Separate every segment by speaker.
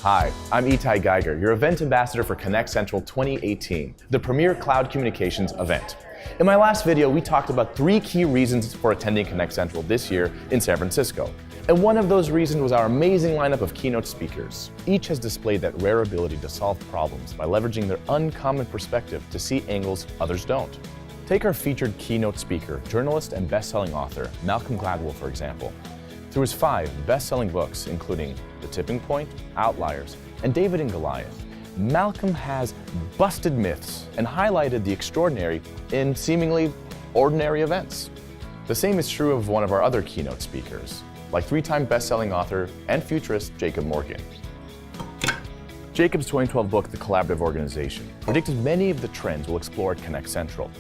Speaker 1: Hi, I'm Itai Geiger, your event ambassador for ConnectCentral 2018, the premier cloud communications event. In my last video, we talked about 3 key reasons for attending ConnectCentral this year in San Francisco. And one of those reasons was our amazing lineup of keynote speakers. Each has displayed that rare ability to solve problems by leveraging their uncommon perspective to see angles others don't. Take our featured keynote speaker, journalist and best-selling author, Malcolm Gladwell, for example. Through his 5 best-selling books, including The Tipping Point, Outliers, and David and Goliath, Malcolm has busted myths and highlighted the extraordinary in seemingly ordinary events. The same is true of one of our other keynote speakers, like 3-time best-selling author and futurist Jacob Morgan. Jacob's 2012 book, The Collaborative Organization, predicted many of the trends we'll explore at ConnectCentral.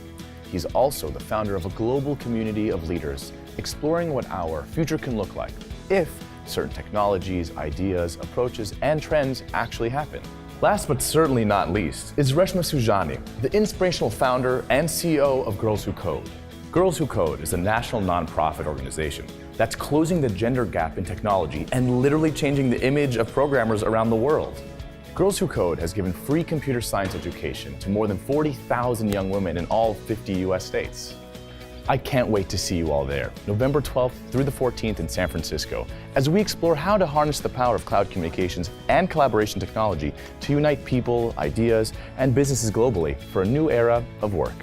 Speaker 1: He's also the founder of a global community of leaders exploring what our future can look like if certain technologies, ideas, approaches, and trends actually happen. Last but certainly not least is Reshma Saujani, the inspirational founder and CEO of Girls Who Code. Girls Who Code is a national nonprofit organization that's closing the gender gap in technology and literally changing the image of programmers around the world. Girls Who Code has given free computer science education to more than 40,000 young women in all 50 US states. I can't wait to see you all there, November 12th through the 14th in San Francisco, as we explore how to harness the power of cloud communications and collaboration technology to unite people, ideas, and businesses globally for a new era of work.